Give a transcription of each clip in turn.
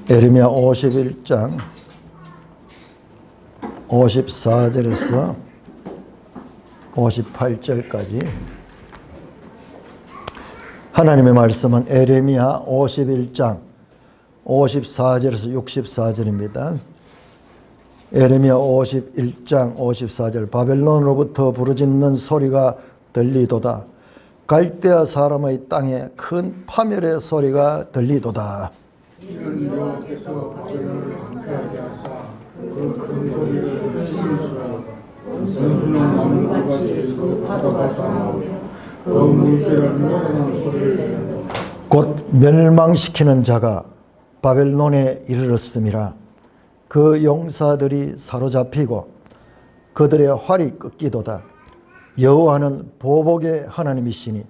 예레미야 51장 54절에서 58절까지 하나님의 말씀은 예레미야 51장 54절에서 64절입니다. 예레미야 51장 54절 바벨론으로부터 부르짖는 소리가 들리도다. 갈대아 사람의 땅에 큰 파멸의 소리가 들리도다. 이는 여호와께서 바벨론을 강타하게 하사 그 큰 소리를 하시니라. 원수는 나무같이 그 바다가 싸나오며 그 물결을 모르는 소리를 내는다. 곧 멸망시키는 자가 바벨론에 이르렀음이라. 그 용사들이 사로잡히고 그들의 활이 꺾이도다. 여호와는 보복의 하나님이시니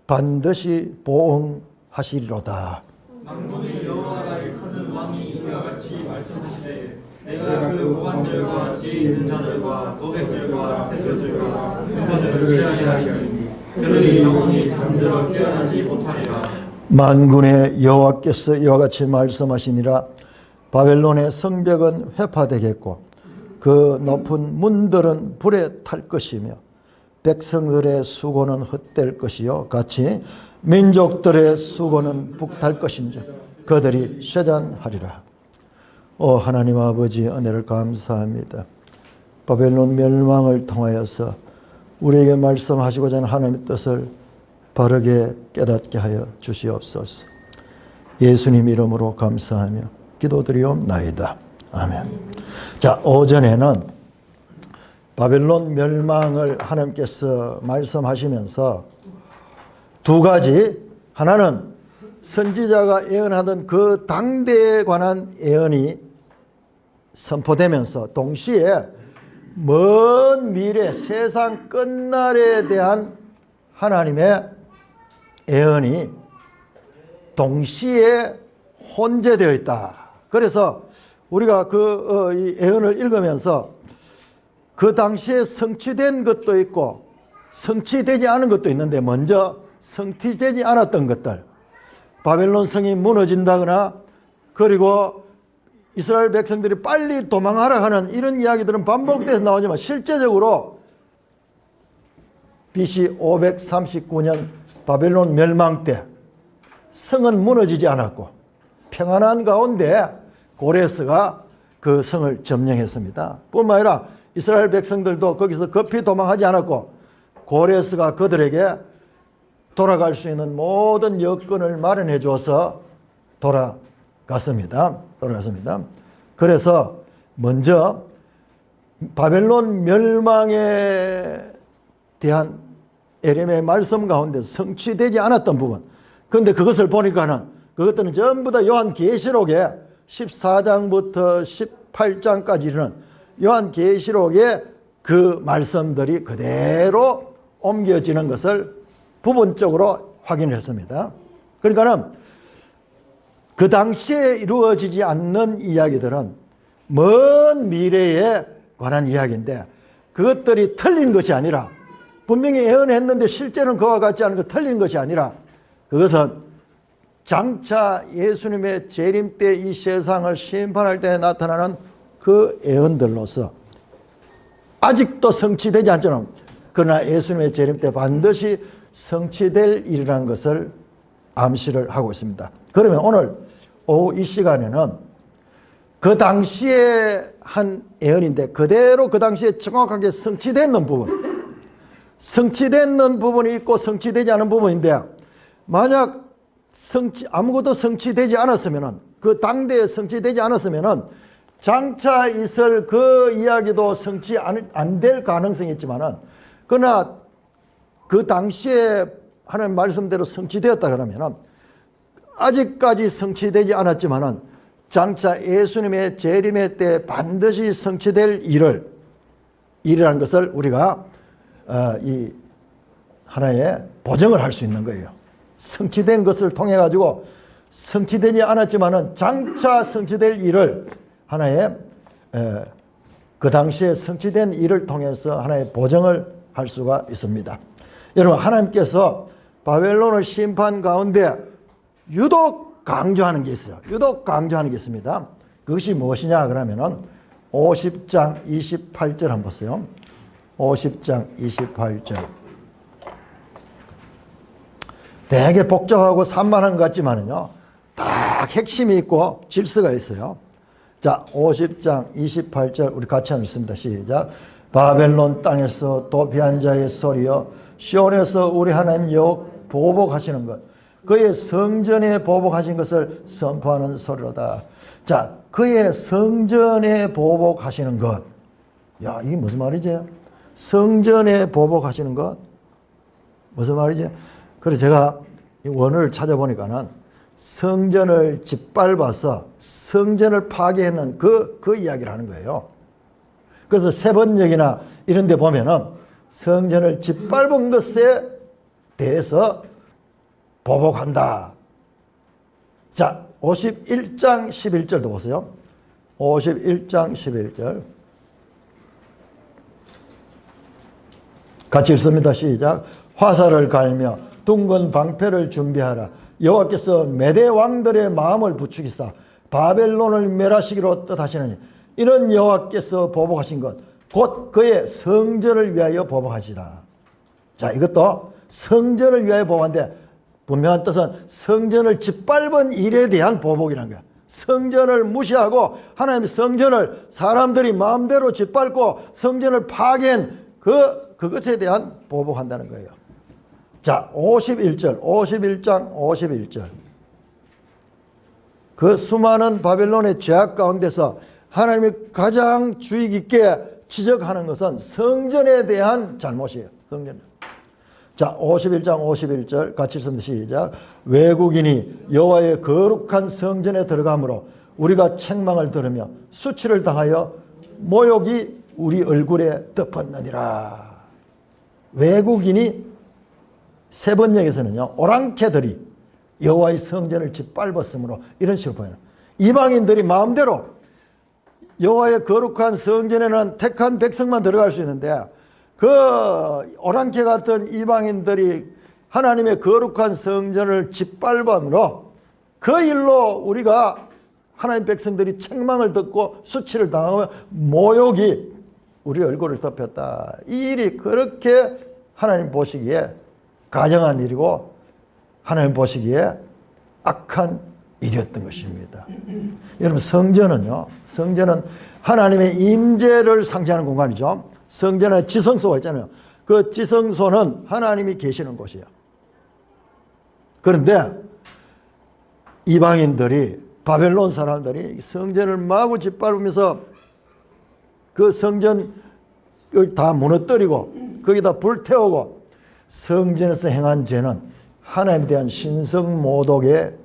반드시 보응하시리로다. 만군의 여호와가 일컫는 왕이 이와 같이 말씀하시되 내가 그 오반들과 지혜 있는 자들과 도객들과 태수들과 군자들을 취하게 하리니 그들이 영원히 잠들어 깨어나지 못하리라. 만군의 여호와께서 이와 같이 말씀하시니라. 바벨론의 성벽은 회파되겠고 그 높은 문들은 불에 탈 것이며 백성들의 수고는 헛될 것이요 같이 민족들의 수고는 북탈 것인지 그들이 쇠잔하리라. 하나님 아버지 은혜를 감사합니다. 바벨론 멸망을 통하여서 우리에게 말씀하시고자 하는 하나님의 뜻을 바르게 깨닫게 하여 주시옵소서. 예수님 이름으로 감사하며 기도드리옵나이다. 아멘. 자, 오전에는 바벨론 멸망을 하나님께서 말씀하시면서 두 가지, 하나는 선지자가 예언하던 그 당대에 관한 예언이 선포되면서 동시에 먼 미래 세상 끝날에 대한 하나님의 예언이 동시에 혼재되어 있다. 그래서 우리가 이 예언을 읽으면서 그 당시에 성취된 것도 있고 성취되지 않은 것도 있는데 먼저 성취되지 않았던 것들, 바벨론 성이 무너진다거나 그리고 이스라엘 백성들이 빨리 도망하라 하는 이런 이야기들은 반복돼서 나오지만 실제적으로 BC 539년 바벨론 멸망 때 성은 무너지지 않았고 평안한 가운데 고레스가 그 성을 점령했습니다. 뿐만 아니라 이스라엘 백성들도 거기서 급히 도망하지 않았고 고레스가 그들에게 돌아갈 수 있는 모든 여건을 마련해 주어서 돌아갔습니다. 그래서 먼저 바벨론 멸망에 대한 예레미야의 말씀 가운데 성취되지 않았던 부분, 그런데 그것을 보니까는 그것들은 전부 다 요한계시록의 14장부터 18장까지는 요한계시록의 그 말씀들이 그대로 옮겨지는 것을 부분적으로 확인했습니다. 그러니까는 그 당시에 이루어지지 않는 이야기들은 먼 미래에 관한 이야기인데 그것들이 틀린 것이 아니라, 분명히 예언했는데 실제는 그와 같지 않은 것, 틀린 것이 아니라 그것은 장차 예수님의 재림 때 이 세상을 심판할 때 나타나는 그 예언들로서 아직도 성취되지 않지만 그러나 예수님의 재림 때 반드시 성취될 일이라는 것을 암시를 하고 있습니다. 그러면 오늘 오후 이 시간에는 그 당시에 한 예언인데 그대로 그 당시에 정확하게 성취되는 부분, 성취되는 부분이 있고 성취되지 않은 부분인데, 만약 아무것도 성취되지 않았으면은, 그 당대에 성취되지 않았으면은 장차 있을 그 이야기도 성취 안 될 가능성이 있지만은, 그러나 그 당시에 하나님 말씀대로 성취되었다 그러면은 아직까지 성취되지 않았지만은 장차 예수님의 재림의 때 반드시 성취될 일이라는 것을 우리가 이 하나의 보증을 할 수 있는 거예요. 성취된 것을 통해 가지고 성취되지 않았지만은 장차 성취될 일을 하나의 그 당시에 성취된 일을 통해서 하나의 보증을 할 수가 있습니다. 여러분, 하나님께서 바벨론을 심판 가운데 유독 강조하는 게 있어요. 유독 강조하는 게 있습니다. 그것이 무엇이냐 그러면은 50장 28절 한번 보세요. 50장 28절. 되게 복잡하고 산만한 것 같지만은요, 딱 핵심이 있고 질서가 있어요. 자, 50장 28절 우리 같이 한번 읽습니다. 시작. 바벨론 땅에서 도피한 자의 소리여, 시온에서 우리 하나님 여호와 보복하시는 것, 그의 성전에 보복하신 것을 선포하는 소리로다. 자, 그의 성전에 보복하시는 것. 야, 이게 무슨 말이지? 성전에 보복하시는 것? 무슨 말이지? 그래서 제가 이 원어를 찾아보니까는 성전을 짓밟아서 성전을 파괴했는 그 이야기를 하는 거예요. 그래서 세번역이나 이런 데 보면은 성전을 짓밟은 것에 대해서 보복한다. 자, 51장 11절도 보세요. 51장 11절. 같이 읽습니다. 시작. 화살을 갈며 둥근 방패를 준비하라. 여호와께서 메대 왕들의 마음을 부추기사 바벨론을 멸하시기로 뜻하시느니 이는 여호와께서 보복하신 것 곧 그의 성전을 위하여 보복하시라. 자, 이것도 성전을 위하여 보복한데 분명한 뜻은 성전을 짓밟은 일에 대한 보복이라는 거야. 성전을 무시하고 하나님의 성전을 사람들이 마음대로 짓밟고 성전을 파괴한 그것에 대한 보복한다는 거예요. 자, 51절, 51장 51절. 그 수많은 바벨론의 죄악 가운데서 하나님이 가장 주의 깊게 지적하는 것은 성전에 대한 잘못이에요. 성전. 자, 51장 51절 같이 읽습니다. 시작. 외국인이 여호와의 거룩한 성전에 들어가므로 우리가 책망을 들으며 수치를 당하여 모욕이 우리 얼굴에 덮었느니라. 외국인이 세번역에서는요, 오랑캐들이 여호와의 성전을 짓밟았으므로 이런 식으로 보여요. 이방인들이 마음대로 여호와의 거룩한 성전에는 택한 백성만 들어갈 수 있는데 그 오랑캐 같은 이방인들이 하나님의 거룩한 성전을 짓밟음으로 그 일로 우리가 하나님 백성들이 책망을 듣고 수치를 당하며 모욕이 우리 얼굴을 덮였다. 이 일이 그렇게 하나님 보시기에 가정한 일이고 하나님 보시기에 악한 일이었던 것입니다. 여러분, 성전은 하나님의 임재를 상징하는 공간이죠. 성전에 지성소가 있잖아요. 그 지성소는 하나님이 계시는 곳이에요. 그런데 이방인들이, 바벨론 사람들이 성전을 마구 짓밟으면서 그 성전을 다 무너뜨리고 거기다 불태우고 성전에서 행한 죄는 하나님에 대한 신성모독의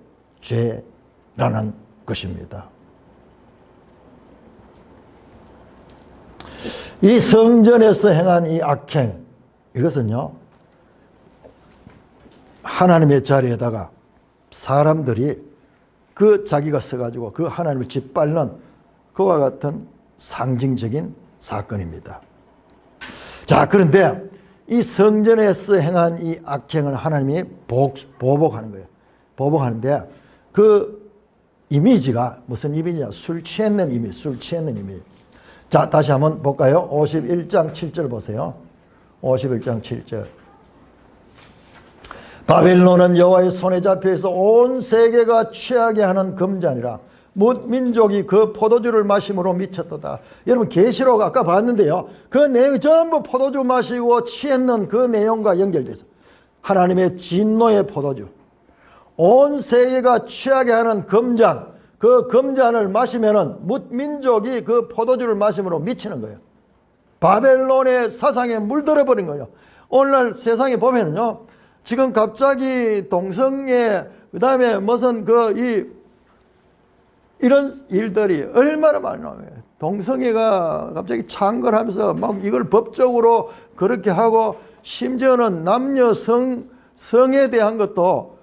죄라는 것입니다. 이 성전에서 행한 이 악행, 이것은요, 하나님의 자리에다가 사람들이 그 자기가 서가지고 그 하나님을 짓밟는 그와 같은 상징적인 사건입니다. 자, 그런데 이 성전에서 행한 이 악행을 하나님이 보복하는 거예요. 보복하는데 그 이미지가 무슨 이미지냐? 술 취했는 이미지, 술 취했는 이미지. 자, 다시 한번 볼까요? 51장 7절 보세요. 51장 7절. 바벨론은 여호와의 손에 잡혀서 온 세계가 취하게 하는 금잔이라 뭇 민족이 그 포도주를 마심으로 미쳤도다. 여러분, 계시록 아까 봤는데요, 그 내용이 전부 포도주 마시고 취했는 그 내용과 연결돼서 하나님의 진노의 포도주, 온 세계가 취하게 하는 금잔, 그 금잔을 마시면은 뭇 민족이 그 포도주를 마심으로 미치는 거예요. 바벨론의 사상에 물들어 버린 거예요. 오늘날 세상에 보면은요, 지금 갑자기 동성애, 그 다음에 무슨 이런 일들이 얼마나 많아요. 동성애가 갑자기 창궐하면서 막 이걸 법적으로 그렇게 하고, 심지어는 남녀 성에 대한 것도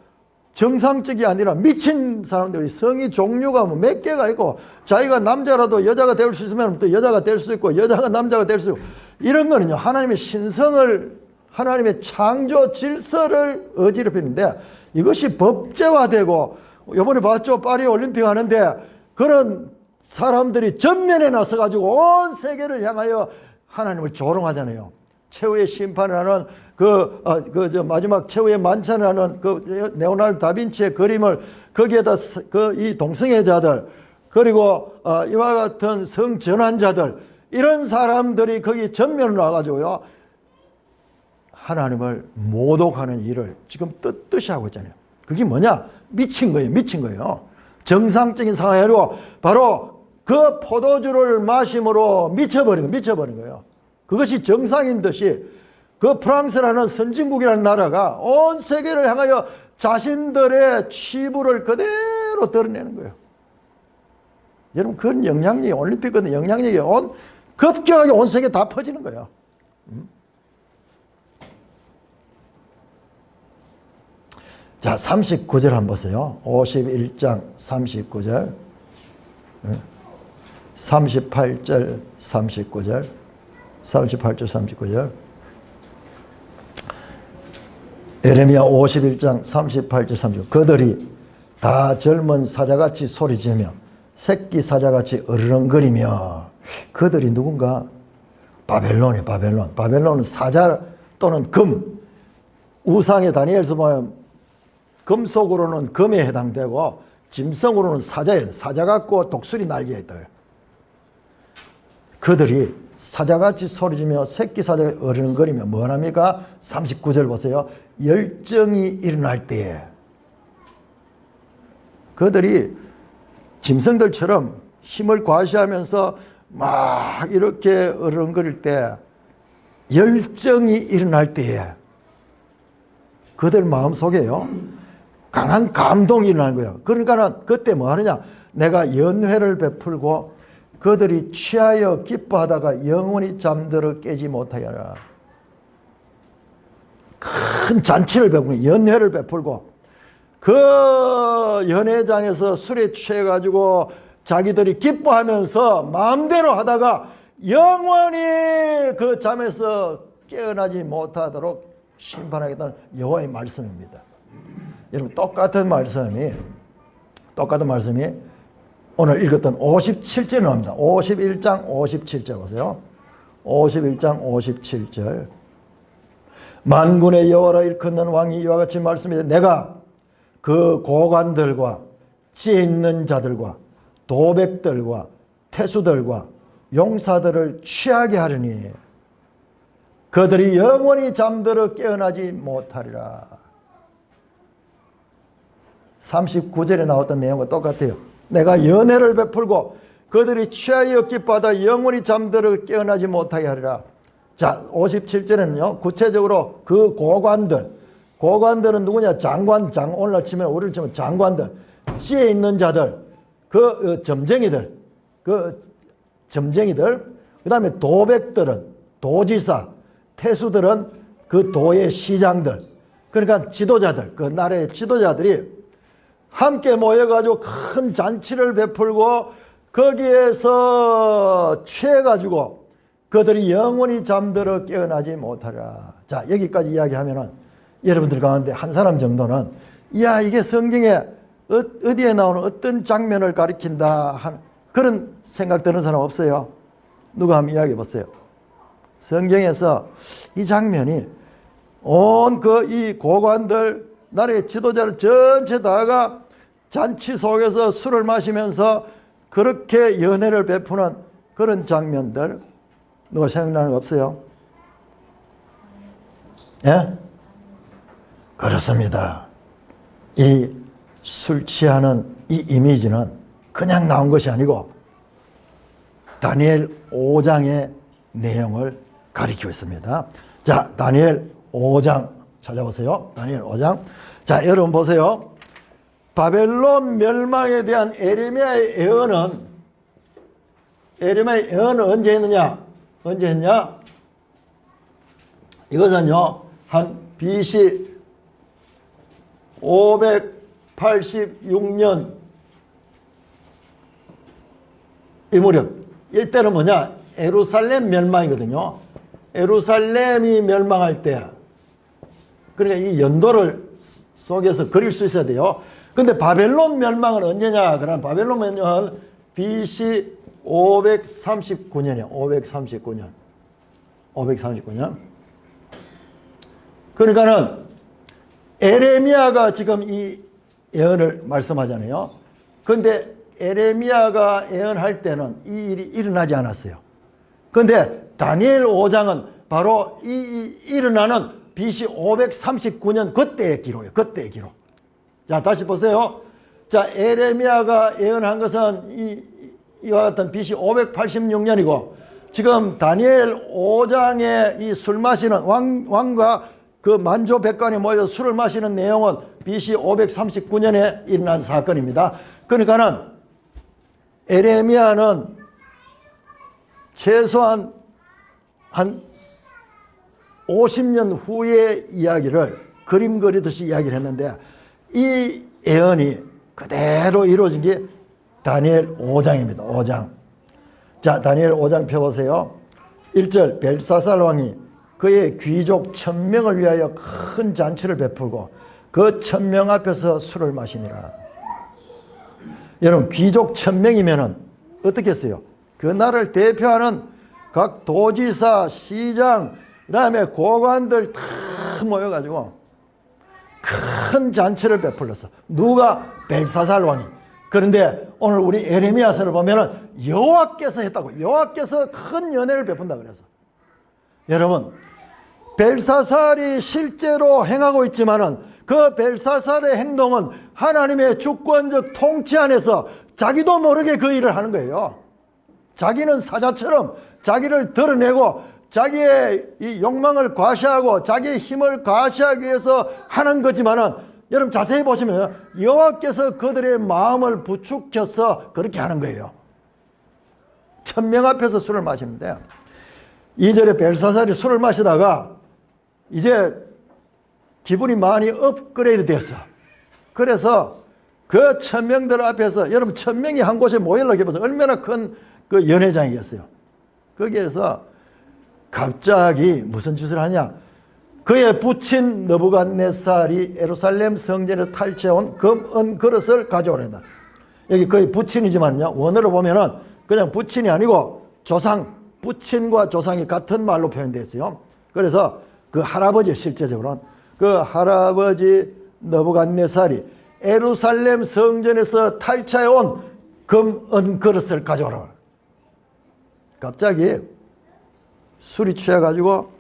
정상적이 아니라 미친 사람들이, 성이 종류가 뭐 몇 개가 있고, 자기가 남자라도 여자가 될 수 있으면 또 여자가 될 수 있고, 여자가 남자가 될 수 있고, 이런 거는요, 하나님의 신성을, 하나님의 창조 질서를 어지럽히는데, 이것이 법제화되고 이번에 봤죠? 파리 올림픽 하는데 그런 사람들이 전면에 나서가지고 온 세계를 향하여 하나님을 조롱하잖아요. 최후의 심판을 하는 마지막 최후의 만찬을 하는 그 레오나르도 다빈치의 그림을 거기에다 이 동성애자들 그리고 이와 같은 성전환자들 이런 사람들이 거기 전면으로 와가지고요. 하나님을 모독하는 일을 지금 뜻이 하고 있잖아요. 그게 뭐냐? 미친 거예요. 미친 거예요. 정상적인 상황이 아니고 바로 그 포도주를 마심으로 미쳐버린 거예요. 그것이 정상인 듯이 그 프랑스라는 선진국이라는 나라가 온 세계를 향하여 자신들의 치부를 그대로 드러내는 거예요. 여러분 그런 영향력이 올림픽 같은 영향력이 급격하게 온 세계에 다 퍼지는 거예요. 자, 39절 한번 보세요. 51장 39절 38절 39절 38절 39절 예레미야 51장 38절 39절 그들이 다 젊은 사자같이 소리지며 새끼 사자같이 어르렁거리며 그들이 누군가? 바벨론이에요. 바벨론은 사자 또는 금 우상의 다니엘서 보면 금속으로는 금에 해당되고 짐승으로는 사자예요. 사자 같고 독수리 날개에 있다. 그들이 사자같이 소리지며 새끼 사자가 어르렁거리며 뭐랍니까? 39절 보세요. 열정이 일어날 때에 그들이 짐승들처럼 힘을 과시하면서 막 이렇게 어르렁거릴 때 열정이 일어날 때에 그들 마음속에요. 강한 감동이 일어나는 거예요. 그러니까 그때 뭐 하느냐? 내가 연회를 베풀고 그들이 취하여 기뻐하다가 영원히 잠들어 깨지 못하게 하라. 큰 잔치를 베풀고 연회를 베풀고 그 연회장에서 술에 취해가지고 자기들이 기뻐하면서 마음대로 하다가 영원히 그 잠에서 깨어나지 못하도록 심판하겠다는 여호와의 말씀입니다. 여러분 똑같은 말씀이 오늘 읽었던 57절에 나옵니다. 51장 57절 보세요. 51장 57절 만군의 여호와라 일컫는 왕이 이와 같이 말씀이되 내가 그 고관들과 지혜 있는 자들과 도백들과 태수들과 용사들을 취하게 하리니 그들이 영원히 잠들어 깨어나지 못하리라. 39절에 나왔던 내용과 똑같아요. 내가 연회를 베풀고 그들이 취하여 기뻐하다 영원히 잠들어 깨어나지 못하게 하리라. 자, 57절에는요 구체적으로 그 고관들은 누구냐? 오늘날 치면 우리를 치면 장관들, 지혜 있는 자들, 점쟁이들, 그 다음에 도백들은 도지사, 태수들은 그 도의 시장들, 그러니까 지도자들, 그 나라의 지도자들이 함께 모여가지고 큰 잔치를 베풀고 거기에서 취해가지고 그들이 영원히 잠들어 깨어나지 못하리라. 자, 여기까지 이야기하면은 여러분들 가운데 한 사람 정도는 야, 이게 성경에 어디에 나오는 어떤 장면을 가리킨다 하는 그런 생각 드는 사람 없어요? 누가 한번 이야기해 보세요. 성경에서 이 장면이 온 이 고관들 나라의 지도자를 전체 다가 잔치 속에서 술을 마시면서 그렇게 연회를 베푸는 그런 장면들 누가 생각나는 거 없어요? 예? 그렇습니다. 이 술 취하는 이 이미지는 그냥 나온 것이 아니고 다니엘 5장의 내용을 가리키고 있습니다. 자, 다니엘 5장 찾아보세요. 다니엘 5장. 자, 여러분 보세요. 바벨론 멸망에 대한 에레미야의 예언은 언제 했느냐? 언제 했냐? 이것은요, 한 BC 586년 이 무렵. 이때는 뭐냐? 예루살렘 멸망이거든요. 예루살렘이 멸망할 때, 그러니까 이 연도를 속에서 그릴 수 있어야 돼요. 근데 바벨론 멸망은 언제냐? 그럼 바벨론 멸망은 BC 539년이에요. 539년. 539년. 그러니까는 에레미야가 지금 이 예언을 말씀하잖아요. 그런데 에레미야가 예언할 때는 이 일이 일어나지 않았어요. 그런데 다니엘 5장은 바로 이 일어나는 BC 539년 그때의 기록이에요. 그때의 기록. 자, 다시 보세요. 자, 에레미야가 예언한 것은 이와 같은 BC 586년이고 지금 다니엘 5장에 이 술 마시는 왕과 그 만조 백관이 모여서 술을 마시는 내용은 BC 539년에 일어난 사건입니다. 그러니까는 에레미야는 최소한 한 50년 후의 이야기를 그림 그리듯이 이야기를 했는데 이 예언이 그대로 이루어진 게 다니엘 5장입니다. 5장. 자, 다니엘 5장 펴보세요. 1절 벨사살 왕이 그의 귀족 1000명을 위하여 큰 잔치를 베풀고 그 1000명 앞에서 술을 마시니라. 여러분, 귀족 1000명이면은 어떻게 했어요? 그 나라를 대표하는 각 도지사, 시장, 그 다음에 고관들 다 모여가지고 큰 잔치를 베풀었어. 누가? 벨사살 왕이. 그런데 오늘 우리 에레미야서를 보면은 여호와께서 했다고. 여호와께서 큰 연회를 베푼다 그래서. 여러분, 벨사살이 실제로 행하고 있지만은 그 벨사살의 행동은 하나님의 주권적 통치 안에서 자기도 모르게 그 일을 하는 거예요. 자기는 사자처럼 자기를 드러내고 자기의 이 욕망을 과시하고 자기의 힘을 과시하기 위해서 하는 거지만은 여러분 자세히 보시면 여호와께서 그들의 마음을 부추겨서 그렇게 하는 거예요. 1000명 앞에서 술을 마시는데 2절에 벨사살이 술을 마시다가 이제 기분이 많이 업그레이드 됐어. 그래서 그 1000명들 앞에서 여러분 1000명이 한 곳에 모이려고 해봐서 얼마나 큰 그 연회장이겠어요. 거기에서 갑자기 무슨 짓을 하냐? 그의 부친 느부갓네살이 예루살렘 성전에서 탈취해온 금, 그릇을 가져오란다. 여기 거의 부친이지만요, 원어로 보면은 그냥 부친이 아니고 조상, 부친과 조상이 같은 말로 표현되어 있어요. 그래서 그 할아버지, 실제적으로는 그 할아버지 느부갓네살이 예루살렘 성전에서 탈취해온 금, 그릇을 가져오라. 갑자기 술이 취해가지고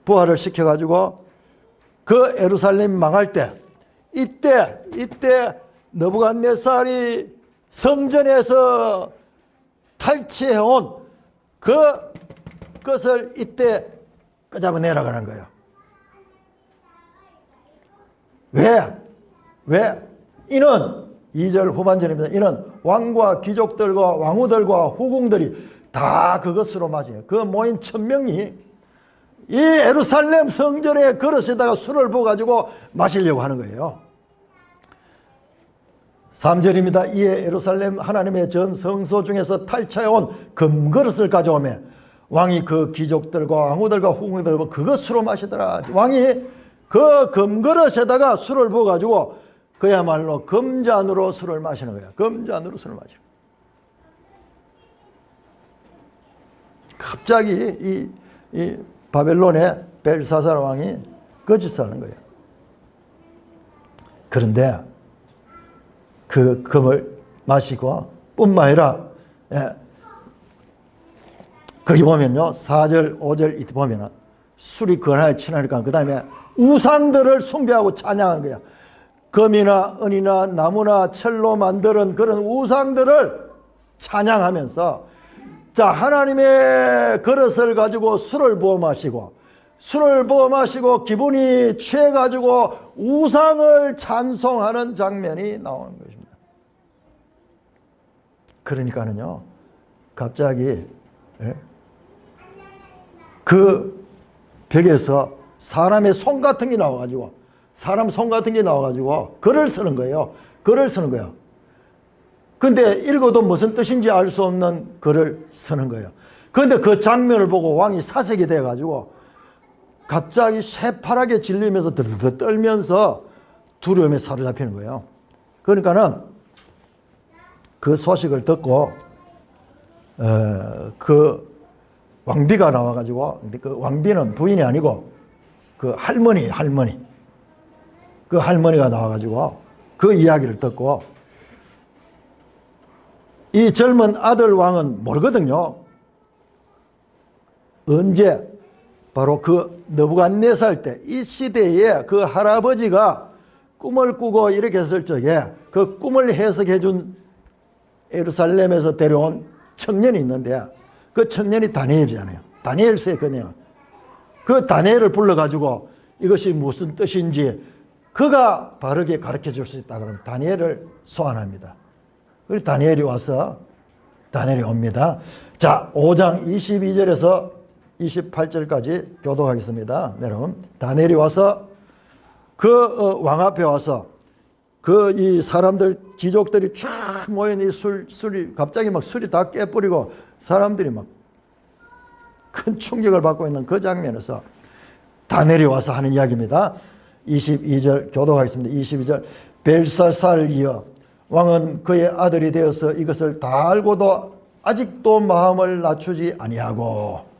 부활을 시켜가지고 그 예루살렘 망할 때 이때 느부갓네살이 성전에서 탈취해온 그것을 이때 끄잡아내라고 하는 거예요. 왜? 이는 2절 후반절입니다. 이는 왕과 귀족들과 왕후들과 후궁들이 다 그것으로 마셔요. 그 모인 1000명이 이 예루살렘 성전의 그릇에다가 술을 부어가지고 마시려고 하는 거예요. 3절입니다. 이에 예루살렘 하나님의 전 성소 중에서 탈취해온 금그릇을 가져오며 왕이 그 귀족들과 왕후들과 후궁들과 그것으로 마시더라. 왕이 그 금그릇에다가 술을 부어가지고 그야말로 금잔으로 술을 마시는 거야. 금잔으로 술을 마셔. 갑자기 이 바벨론의 벨사살 왕이 거짓을 하는 거예요. 그런데 그 금을 마시고 뿐만 아니라 거기 보면요, 4절 5절 이때 보면은 술이 권하에 친하니까 그 다음에 우상들을 숭배하고 찬양하는 거야. 금이나 은이나 나무나 철로 만드는 그런 우상들을 찬양하면서 자, 하나님의 그릇을 가지고 술을 부어 마시고 기분이 취해가지고 우상을 찬송하는 장면이 나오는 것입니다. 그러니까는요, 갑자기 그 벽에서 사람의 손 같은 게 나와가지고 글을 쓰는 거예요. 글을 쓰는 거예요. 근데 읽어도 무슨 뜻인지 알 수 없는 글을 쓰는 거예요. 그런데 그 장면을 보고 왕이 사색이 돼가지고 갑자기 새파랗게 질리면서 드드드 떨면서 두려움에 사로잡히는 거예요. 그러니까는 그 소식을 듣고 그 왕비가 나와가지고, 근데 그 왕비는 부인이 아니고 그 할머니 그 할머니가 나와가지고 그 이야기를 듣고, 이 젊은 아들 왕은 모르거든요. 언제 바로 그 느부갓네살 때 이 시대에 그 할아버지가 꿈을 꾸고 이렇게 했을 적에 그 꿈을 해석해 준 예루살렘에서 데려온 청년이 있는데, 그 청년이 다니엘이잖아요. 다니엘서의 그 내용. 그 다니엘을 불러가지고 이것이 무슨 뜻인지 그가 바르게 가르쳐 줄 수 있다 그러면 다니엘을 소환합니다. 그리고 다니엘이 와서, 다니엘이 옵니다. 자, 5장 22절에서 28절까지 교독하겠습니다. 여러분, 다니엘이 와서 그 왕 앞에 와서 그 이 사람들, 귀족들이 쫙 모인 이 술이 갑자기 막 술이 다 깨버리고 사람들이 막 큰 충격을 받고 있는 그 장면에서 다니엘이 와서 하는 이야기입니다. 22절 교독하겠습니다. 22절. 벨사살을 이어 왕은 그의 아들이 되어서 이것을 다 알고도 아직도 마음을 낮추지 아니하고,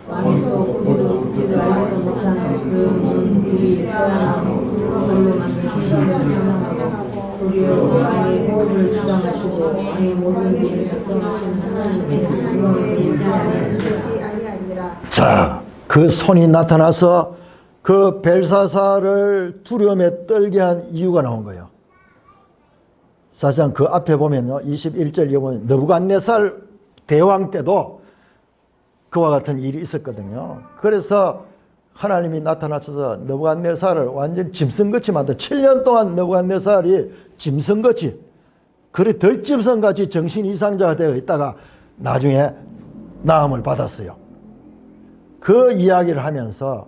왕도 그도 지도 알지도 못하는 그 문들이 살아나고 그걸로 만든 신전을 형상하고 우리로 왕의 모든 주장하시고 왕의 모든 일을 작동하신 하나님께 자, 그 손이 나타나서 그 벨사살을 두려움에 떨게 한 이유가 나온 거예요. 사실상 그 앞에 보면요, 21절에 보면 느부갓네살 대왕 때도 그와 같은 일이 있었거든요. 그래서 하나님이 나타나셔서 느부갓네살을 완전 짐승같이 만들어 7년 동안 느부갓네살이 짐승같이, 그래 덜짐승같이 정신 이상자가 되어 있다가 나중에 나음을 받았어요. 그 이야기를 하면서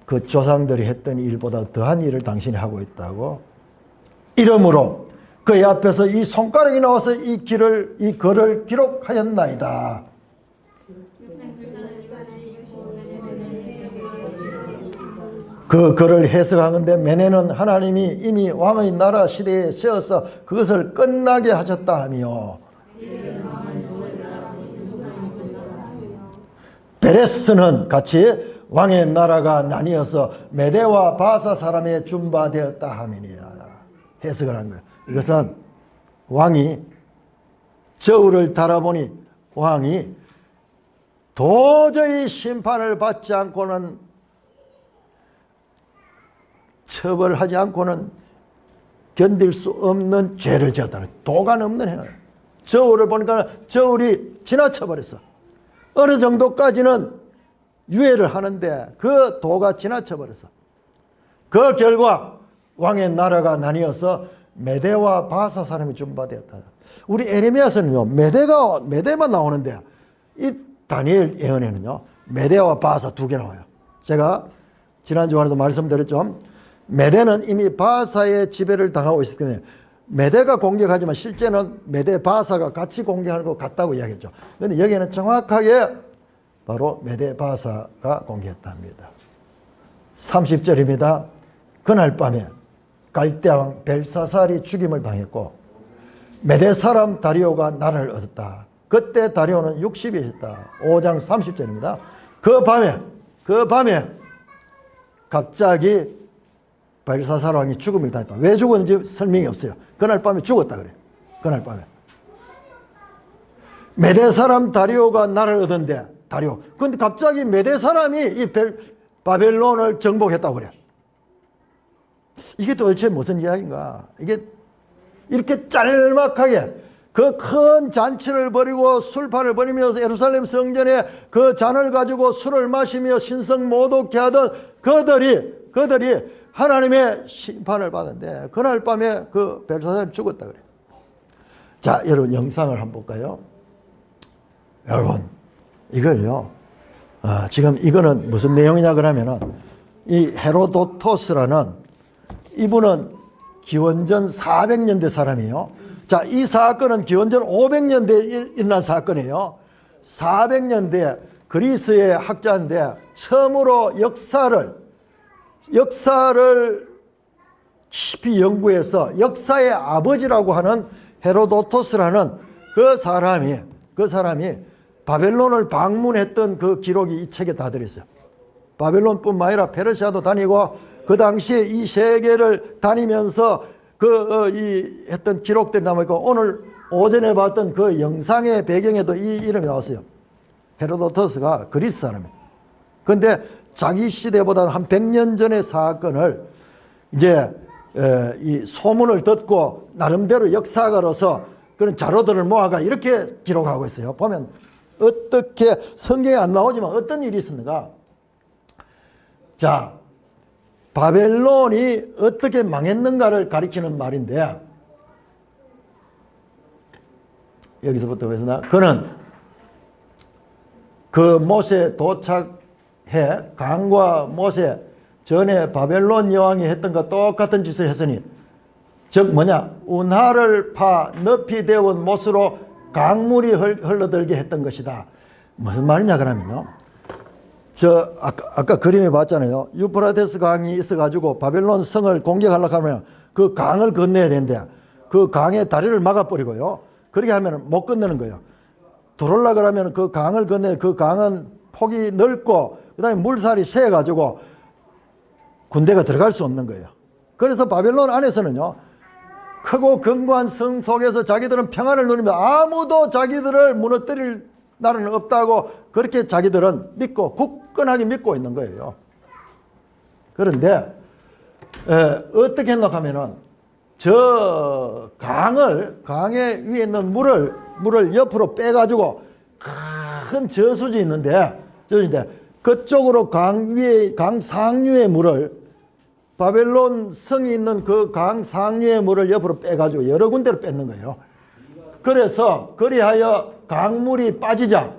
그 조상들이 했던 일보다 더한 일을 당신이 하고 있다고, 이러므로 그의 앞에서 이 손가락이 나와서 이 글을 기록하였나이다. 그 글을 해석하는데 메네는 하나님이 이미 왕의 나라 시대에 세워서 그것을 끝나게 하셨다 하며, 베레스는 같이 왕의 나라가 나뉘어서 메대와 바사 사람에 준바되었다 하미니라. 해석을 한 거예요. 이것은 왕이 저울을 달아보니 왕이 도저히 심판을 받지 않고는, 처벌하지 않고는 견딜 수 없는 죄를 지었다. 도가 없는 행위. 저울을 보니까 저울이 지나쳐 버렸어. 어느 정도까지는 유예를 하는데 그 도가 지나쳐 버렸어. 그 결과 왕의 나라가 나뉘어서 메대와 바사 사람이 준바되었다. 우리 에레미야서는요, 메대만 나오는데 이 다니엘 예언에는요, 메대와 바사 두 개 나와요. 제가 지난주에도 말씀드렸죠. 메대는 이미 바사의 지배를 당하고 있었거든요. 메대가 공격하지만 실제는 메대 바사가 같이 공격하는 것 같다고 이야기했죠. 그런데 여기에는 정확하게 바로 메대 바사가 공격했답니다. 30절입니다. 그날 밤에 갈대왕 벨사살이 죽임을 당했고 메대 사람 다리오가 나라를 얻었다. 그때 다리오는 60이었다. 5장 30절입니다. 그 밤에 갑자기 벨사살 왕이 죽음을 당했다. 왜 죽었는지 설명이 없어요. 그날 밤에 죽었다 그래요. 그날 밤에. 메대 사람 다리오가 나라를 얻었는데, 다리오. 근데 갑자기 메대 사람이 이 바벨론을 정복했다고 그래요. 이게 도대체 무슨 이야기인가? 이게 이렇게 짤막하게 그 큰 잔치를 벌이고 술판을 벌이면서 예루살렘 성전에 그 잔을 가지고 술을 마시며 신성 모독케 하던 그들이 하나님의 심판을 받았는데 그날 밤에 그 벨사살이 죽었다 그래요. 자, 여러분 영상을 한번 볼까요? 여러분 이걸요, 지금 이거는 무슨 내용이냐 그러면은 이 헤로도토스라는 이분은 기원전 400년대 사람이에요. 자, 이 사건은 기원전 500년대에 일어난 사건이에요. 400년대 그리스의 학자인데 처음으로 역사를 깊이 연구해서 역사의 아버지라고 하는 헤로도토스라는 그 사람이 바벨론을 방문했던 그 기록이 이 책에 다 들어있어요. 바벨론뿐만 아니라 페르시아도 다니고 그 당시에 이 세계를 다니면서 했던 기록들이 남아있고 오늘 오전에 봤던 그 영상의 배경에도 이 이름이 나왔어요. 헤로도토스가 그리스 사람이에요. 그런데 자기 시대보다 한 100년 전의 사건을 이제 이 소문을 듣고 나름대로 역사가로서 그런 자료들을 모아가 이렇게 기록하고 있어요. 보면 어떻게 성경에 안 나오지만 어떤 일이 있었는가. 자, 바벨론이 어떻게 망했는가를 가리키는 말인데 여기서부터 해서 그는 그 모세 도착해 강과 모세 전에 바벨론 여왕이 했던 것 똑같은 짓을 했으니 즉 뭐냐 운하를 파 높이 데운 못으로 강물이 흘러들게 했던 것이다. 무슨 말이냐 그러면요. 아까 그림에 봤잖아요. 유프라테스 강이 있어가지고 바벨론 성을 공격하려고 하면 그 강을 건너야 된대. 그 강의 다리를 막아버리고요. 그렇게 하면 못 건너는 거예요. 들어오려고 하면 그 강을 건너야 그 강은 폭이 넓고 그 다음에 물살이 세가지고 군대가 들어갈 수 없는 거예요. 그래서 바벨론 안에서는요. 크고 견고한 성 속에서 자기들은 평안을 누리며 아무도 자기들을 무너뜨릴 나라는 없다고 그렇게 자기들은 믿고 굳건하게 믿고 있는 거예요. 그런데 어떻게 했노 하면은 저 강의 위에 있는 물을 옆으로 빼가지고 큰 저수지 있는데 그쪽으로 강 상류의 물을 바벨론 성이 있는 그 강 상류의 물을 옆으로 빼가지고 여러 군데로 뺏는 거예요. 그래서 그리하여 강물이 빠지자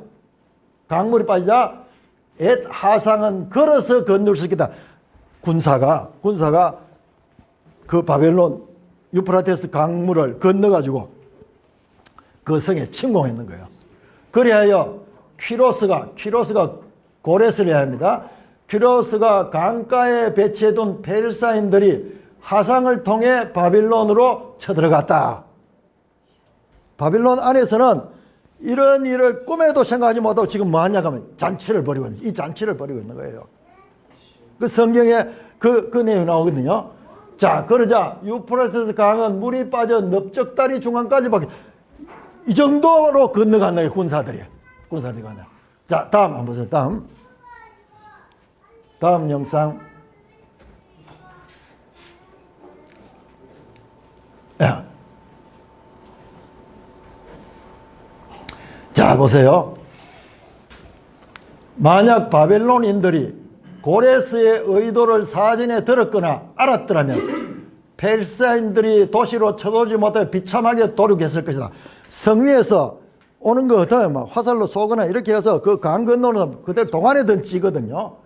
엣 하상은 걸어서 건널 수 있겠다. 군사가 그 바벨론 유프라테스 강물을 건너가지고 그 성에 침공했는 거예요. 그리하여 퀴로스가 고레스를 해야 합니다. 퀴로스가 강가에 배치해둔 페르사인들이 하상을 통해 바빌론으로 쳐들어갔다. 바빌론 안에서는 이런 일을 꿈에도 생각하지 못하고 지금 뭐 하냐 하면 잔치를 벌이고 있는, 이 잔치를 벌이고 있는 거예요. 그 성경에 그 내용이 나오거든요. 자, 그러자 유프라테스 강은 물이 빠져 넓적다리 중앙까지 밖에 이 정도로 건너간 거예요. 군사들이 건너. 자, 다음 한번 보세요. 다음 영상. 야. 자, 보세요. 만약 바벨론인들이 고레스의 의도를 사전에 들었거나 알았더라면 펠사인들이 도시로 쳐들어오지 못해 비참하게 도륙했을 것이다. 성 위에서 오는 거 같아요. 막 화살로 쏘거나 이렇게 해서 그 강 건너는 그대로 동안에 던지거든요.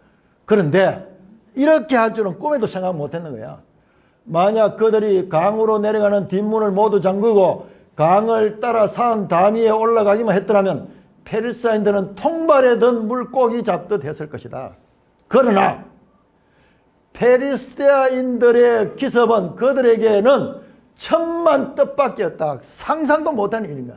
그런데 이렇게 할 줄은 꿈에도 생각 못했는 거야. 만약 그들이 강으로 내려가는 뒷문을 모두 잠그고 강을 따라 산 다미에 올라가기만 했더라면 페르사인들은 통발에든 물고기 잡듯 했을 것이다. 그러나 페리스티아인들의 기습은 그들에게는 천만 뜻밖에 없다. 상상도 못한 일인가.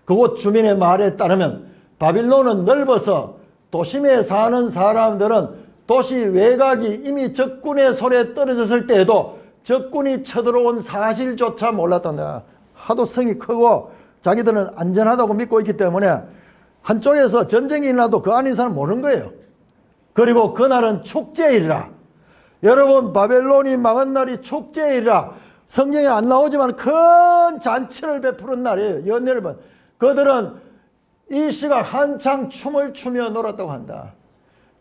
그곳 주민의 말에 따르면 바빌론은 넓어서 도심에 사는 사람들은 도시 외곽이 이미 적군의 손에 떨어졌을 때에도 적군이 쳐들어온 사실조차 몰랐단다. 하도 성이 크고 자기들은 안전하다고 믿고 있기 때문에 한쪽에서 전쟁이 일어나도 그 안에 있는 사람은 모르는 거예요. 그리고 그날은 축제일이라. 여러분, 바벨론이 망한 날이 축제일이라. 성경에 안 나오지만 큰 잔치를 베푸는 날이에요. 연례를 봐. 그들은 이 시각 한창 춤을 추며 놀았다고 한다.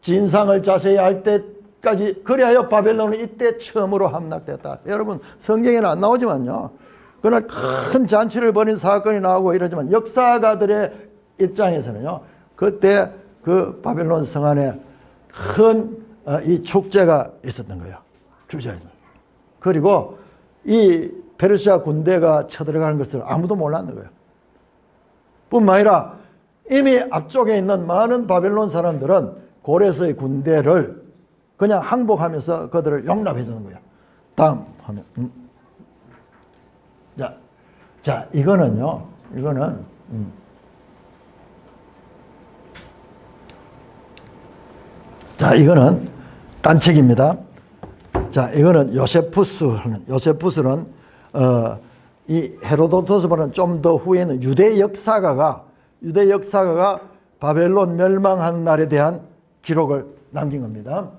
진상을 자세히 알 때까지. 그리하여 바벨론은 이때 처음으로 함락됐다. 여러분, 성경에는 안 나오지만요. 그날 큰 잔치를 벌인 사건이 나오고 이러지만 역사가들의 입장에서는요. 그때 그 바벨론 성 안에 큰 이 축제가 있었던 거예요. 주제는. 그리고 이 페르시아 군대가 쳐들어가는 것을 아무도 몰랐는 거예요. 뿐만 아니라 이미 앞쪽에 있는 많은 바벨론 사람들은 고레스의 군대를 그냥 항복하면서 그들을 용납해 주는 거예요. 다음 화면. 자, 이거는요. 자, 이거는 딴 책입니다. 자, 이거는 요세푸스는 이 헤로도토스보다는 좀 더 후에는 유대 역사가가 바벨론 멸망하는 날에 대한 기록을 남긴 겁니다.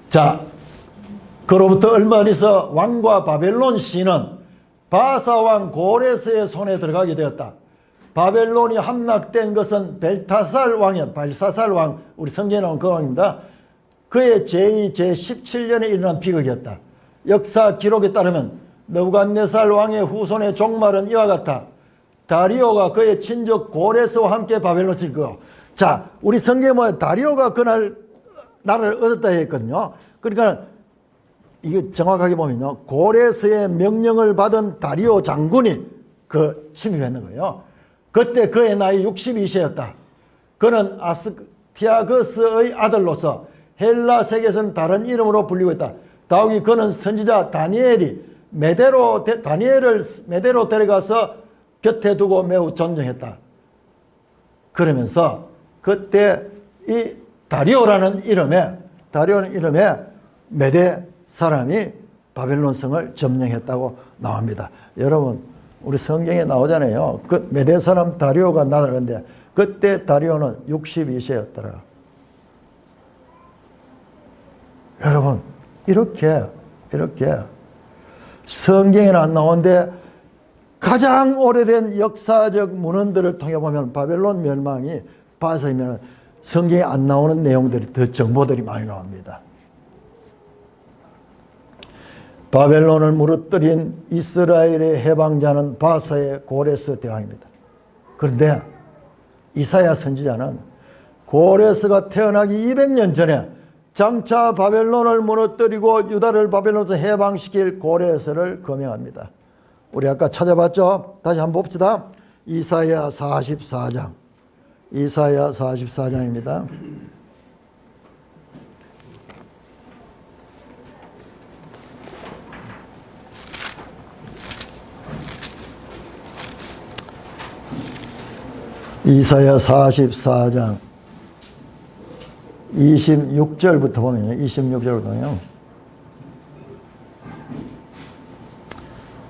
자, 그로부터 얼마 안 있어 왕과 바벨론 시는 바사왕 고레스의 손에 들어가게 되었다. 바벨론이 함락된 것은 벨사살 왕, 우리 성경에 나온 그 왕입니다. 그의 제2, 제17년에 일어난 비극이었다. 역사 기록에 따르면 느부갓네살 왕의 후손의 종말은 이와 같다. 다리오가 그의 친족 고레스와 함께 바벨론을 칠거. 자, 우리 성경에 보면 다리오가 그날 나라를 얻었다 했거든요. 그러니까 이게 정확하게 보면요, 고레스의 명령을 받은 다리오 장군이 그 침입했는 거예요. 그때 그의 나이 62세였다. 그는 아스티아거스의 아들로서 헬라 세계에서는 다른 이름으로 불리고 있다. 다윗이 그는 선지자 다니엘을 메대로 데려가서 곁에 두고 매우 존경했다. 그러면서 그때 이 다리오라는 이름의 메대 사람이 바벨론 성을 점령했다고 나옵니다. 여러분, 우리 성경에 나오잖아요. 그 메대 사람 다리오가 나라는데 그때 다리오는 62세였더라. 여러분, 이렇게 성경에는 안 나오는데 가장 오래된 역사적 문헌들을 통해 보면 바벨론 멸망이 바사이면 성경에 안 나오는 내용들이 더 정보들이 많이 나옵니다. 바벨론을 무너뜨린 이스라엘의 해방자는 바사의 고레스 대왕입니다. 그런데 이사야 선지자는 고레스가 태어나기 200년 전에 장차 바벨론을 무너뜨리고 유다를 바벨론에서 해방시킬 고레스를 거명합니다. 우리 아까 찾아봤죠? 다시 한번 봅시다. 이사야 44장. 이사야 44장입니다. 이사야 44장 26절부터 보면요. 26절부터요.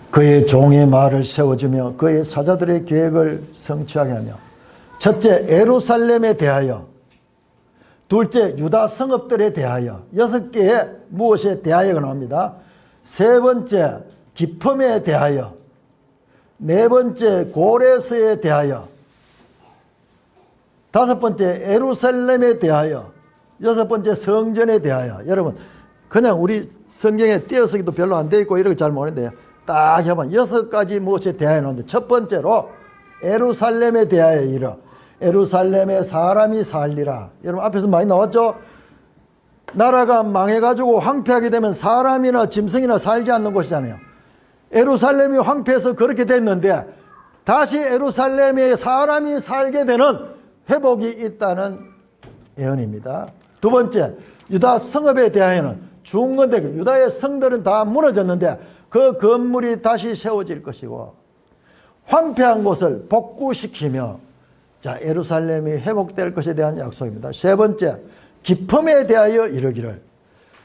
그의 종의 말을 세워주며 그의 사자들의 계획을 성취하게 하며 첫째 예루살렘에 대하여, 둘째 유다 성읍들에 대하여, 6개의 무엇에 대하여가 나옵니다. 세 번째 기품에 대하여, 네 번째 고레스에 대하여, 다섯 번째 예루살렘에 대하여, 여섯 번째 성전에 대하여. 여러분, 그냥 우리 성경에 띄어쓰기도 별로 안 돼 있고 이런 거 잘 모르는데 딱 해보면 6가지 무엇에 대하여 나오는데, 첫 번째로 예루살렘에 대하여 이르. 예루살렘에 사람이 살리라. 여러분, 앞에서 많이 나왔죠? 나라가 망해가지고 황폐하게 되면 사람이나 짐승이나 살지 않는 곳이잖아요. 예루살렘이 황폐해서 그렇게 됐는데 다시 예루살렘에 사람이 살게 되는 회복이 있다는 예언입니다. 두 번째, 유다 성읍에 대하여는 죽은 건데 유다의 성들은 다 무너졌는데 그 건물이 다시 세워질 것이고, 황폐한 곳을 복구시키며, 자, 예루살렘이 회복될 것에 대한 약속입니다. 세 번째, 기품에 대하여 이르기를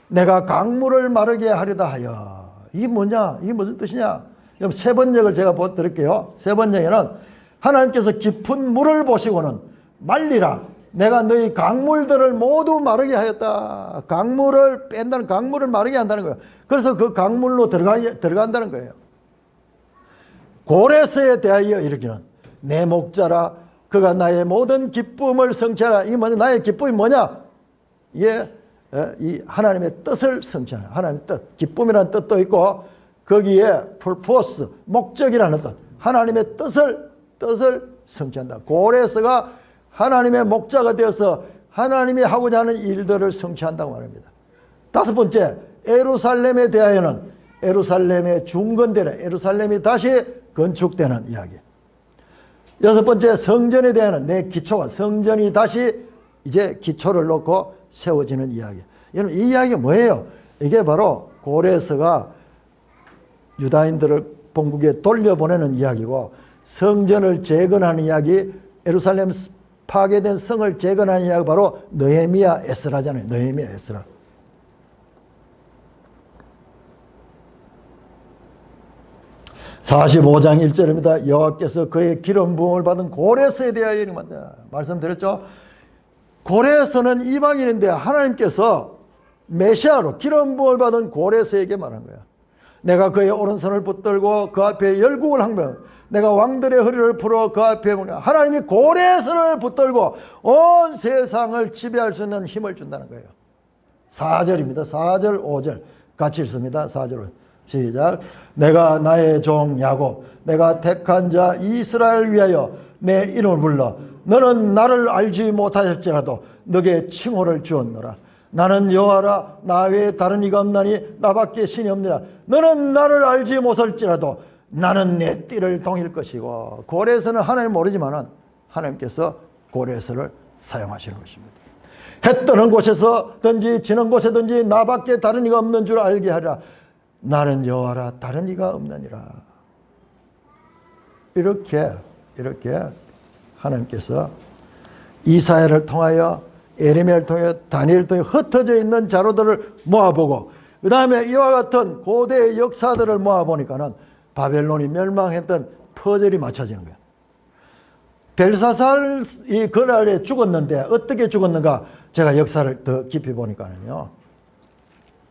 내가 강물을 마르게 하려다 하여. 이게 뭐냐? 이게 무슨 뜻이냐? 그럼 세 번역을 제가 드릴게요. 세 번역에는 하나님께서 깊은 물을 보시고는 말리라. 내가 너희 강물들을 모두 마르게 하였다. 강물을 뺀다는, 강물을 마르게 한다는 거예요. 그래서 그 강물로 들어간다는 거예요. 고레스에 대하여 이르기는 내 목자라. 그가 나의 모든 기쁨을 성취하라. 이게 뭐냐? 나의 기쁨이 뭐냐? 이게 이 하나님의 뜻을 성취하라. 하나님의 뜻. 기쁨이라는 뜻도 있고 거기에 purpose, 목적이라는 뜻. 하나님의 뜻을 성취한다. 고레스가 하나님의 목자가 되어서 하나님이 하고자 하는 일들을 성취한다고 말합니다. 다섯 번째, 예루살렘에 대하여는 예루살렘의 중건되는, 예루살렘이 다시 건축되는 이야기. 여섯 번째, 성전에 대하여는 내 기초가, 성전이 다시 이제 기초를 놓고 세워지는 이야기. 여러분, 이 이야기가 뭐예요? 이게 바로 고레스가 유다인들을 본국에 돌려보내는 이야기고, 성전을 재건하는 이야기, 예루살렘 파괴된 성을 재건하는 이야기가 바로 느헤미야 에스라잖아요. 느헤미야 에스라. (45장 1절입니다) 여호와께서 그의 기름 부음을 받은 고레스에 대하여 이름한다. 말씀드렸죠. 고레스는 이방인인데 하나님께서 메시아로 기름 부음을 받은 고레스에게 말한 거야. 내가 그의 오른손을 붙들고 그 앞에 열국을 항변, 내가 왕들의 허리를 풀어 그 앞에 보냐. 하나님이 고레스를 붙들고 온 세상을 지배할 수 있는 힘을 준다는 거예요. 4절입니다. 4절 5절 같이 읽습니다. 4절 5절 시작. 내가 나의 종 야곱, 내가 택한 자 이스라엘을 위하여 내 이름을 불러 너는 나를 알지 못하였지라도 너게 칭호를 주었노라. 나는 여호와라, 나 외에 다른 이가 없나니 나밖에 신이 없느라. 너는 나를 알지 못할지라도 나는 내 띠를 동일 것이고. 고레스는 하나님 모르지만은 하나님께서 고레스를 사용하시는 것입니다. 해 뜨는 곳에서든지 지는 곳에든지 나밖에 다른 이가 없는 줄 알게 하라. 나는 여호와라, 다른 이가 없느니라. 이렇게 하나님께서 이사야를 통하여, 예레미야를 통하여, 다니엘을 통하여 흩어져 있는 자료들을 모아보고, 그 다음에 이와 같은 고대의 역사들을 모아보니까는 바벨론이 멸망했던 퍼즐이 맞춰지는 거예요. 벨사살이 그날에 죽었는데 어떻게 죽었는가, 제가 역사를 더 깊이 보니까는요,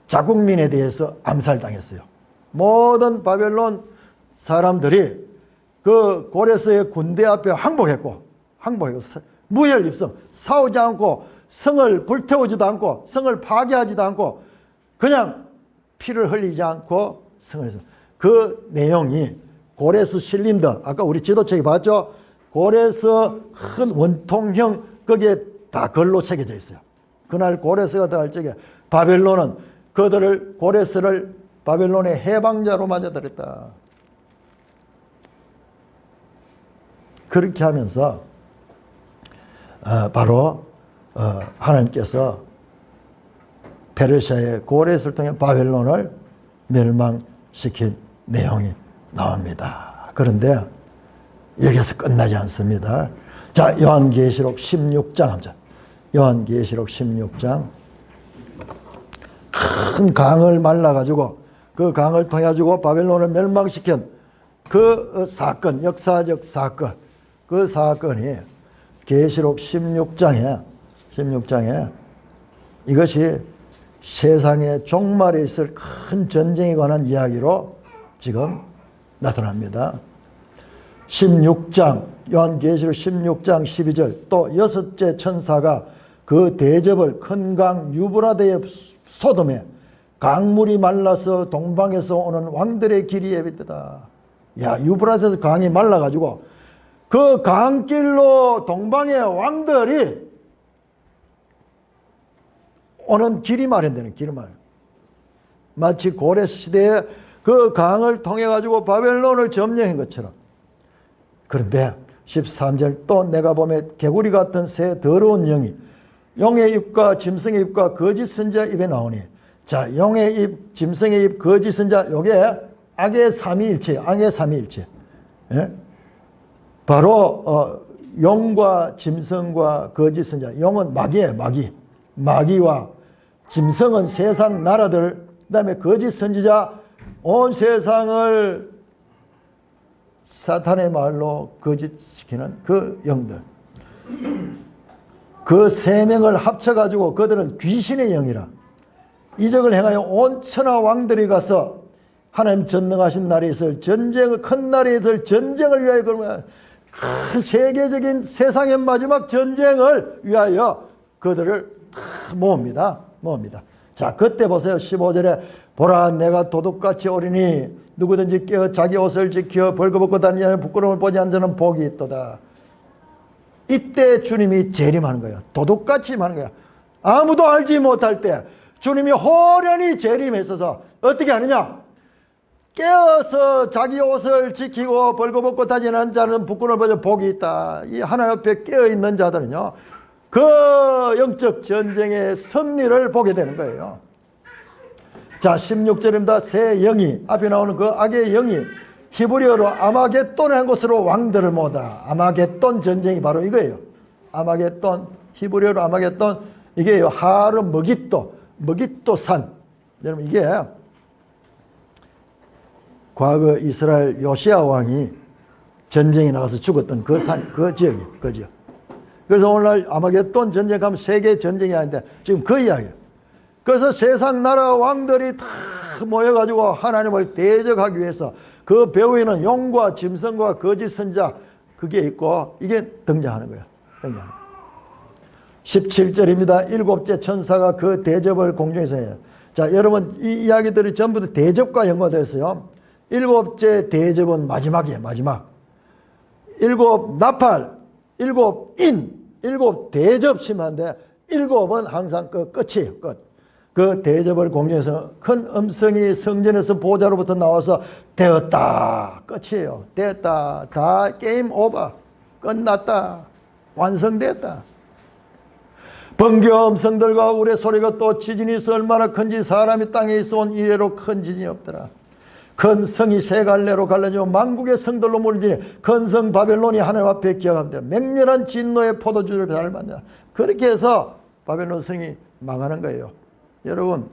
자국민에 대해서 암살당했어요. 모든 바벨론 사람들이 그 고레스의 군대 앞에 항복했고 무혈입성, 싸우지 않고 성을 불태우지도 않고 성을 파괴하지도 않고 그냥 피를 흘리지 않고 성을, 그 내용이 고레스 실린더, 아까 우리 지도책에 봤죠? 고레스 큰 원통형, 거기에 다 글로 새겨져 있어요. 그날 고레스가 들어갈 적에 바벨론은 그들을, 고레스를 바벨론의 해방자로 맞아들였다. 그렇게 하면서 바로 하나님께서 페르시아의 고레스를 통해 바벨론을 멸망시킨 내용이 나옵니다. 그런데 여기서 끝나지 않습니다. 자, 요한계시록 16장 한번. 요한계시록 16장. 큰 강을 말라가지고 그 강을 통해 가지고 바벨론을 멸망시킨 그 사건, 역사적 사건, 그 사건이 계시록 16장에 이것이 세상의 종말에 있을 큰 전쟁에 관한 이야기로 지금 나타납니다. 16장, 요한계시록 16장 12절, 또 여섯째 천사가 그 대접을 큰 강 유브라데의 소돔에 강물이 말라서 동방에서 오는 왕들의 길이 예비되다. 야, 유브라데스 강이 말라가지고 그 강길로 동방의 왕들이 오는 길이 마련되는, 길이 마련. 마치 고레스 시대에 그 강을 통해 가지고 바벨론을 점령한 것처럼. 그런데 13절, 또 내가 보매 개구리 같은 새 더러운 영이 용의 입과 짐승의 입과 거짓 선지자 입에 나오니. 자, 용의 입, 짐승의 입, 거짓 선지자, 요게 악의 삼위일체예요. 악의 삼위일체. 예? 바로 용과 짐승과 거짓 선지자. 용은 마귀예요, 마귀. 마귀와 짐승은 세상 나라들, 그 다음에 거짓 선지자, 온 세상을 사탄의 말로 거짓시키는 그 영들. 그 세 명을 합쳐가지고 그들은 귀신의 영이라. 이적을 행하여 온 천하 왕들이 가서 하나님 전능하신 날에 있을 전쟁을, 큰 날에 있을 전쟁을 위하여, 그러면 큰 세계적인 세상의 마지막 전쟁을 위하여 그들을 모읍니다. 자, 그때 보세요. 15절에 보라, 내가 도둑같이 오리니 누구든지 깨어 자기 옷을 지켜 벌거벗고 다니지 않으면 부끄러움을 보지 않는 자는 복이 있도다. 이때 주님이 재림하는 거예요. 도둑같이 임하는 거예요. 아무도 알지 못할 때 주님이 호련히 재림했어서 어떻게 하느냐? 깨어서 자기 옷을 지키고 벌거벗고 다니는 자는 부끄러운 버져 복이 있다. 이 하나님 앞에 깨어있는 자들은요, 그 영적 전쟁의 승리를 보게 되는 거예요. 자, 16절입니다. 새 영이, 앞에 나오는 그 악의 영이 히브리어로 아마겟돈이라는 곳으로 왕들을 모으더라. 아마겟돈 전쟁이 바로 이거예요. 아마겟돈, 히브리어로 아마겟돈, 이게 하르 머깃도 산. 여러분, 이게 과거 이스라엘 요시야 왕이 전쟁에 나가서 죽었던 그 산, 그 지역이에요. 그 지역. 그래서 오늘날 아마겟돈 전쟁 가면 세계 전쟁이 아닌데 지금 그 이야기예요. 그래서 세상 나라 왕들이 다 모여가지고 하나님을 대적하기 위해서 그 배후에는 용과 짐승과 거짓 선자 그게 있고 이게 등장하는 거예요. 17절입니다. 일곱째 천사가 그 대접을 공중에서 해요. 자, 여러분 이 이야기들이 전부 다 대접과 연관되어 있어요. 일곱째 대접은 마지막이에요. 마지막. 일곱 나팔, 일곱 인, 일곱 대접 심한데 일곱은 항상 그 끝이에요. 끝. 그 대접을 공중에서 큰 음성이 성전에서 보좌로부터 나와서 되었다. 끝이에요. 됐다. 다 게임 오버. 끝났다. 완성됐다. 번개 음성들과 우레 소리가 또 지진이 있어 얼마나 큰지 사람이 땅에 있어 온 이래로 큰 지진이 없더라. 큰 성이 세 갈래로 갈라지고 만국의 성들로 무너지니 큰 성 바벨론이 하나님 앞에 기억합니다. 맹렬한 진노의 포도주를 잘 만든다. 그렇게 해서 바벨론 성이 망하는 거예요. 여러분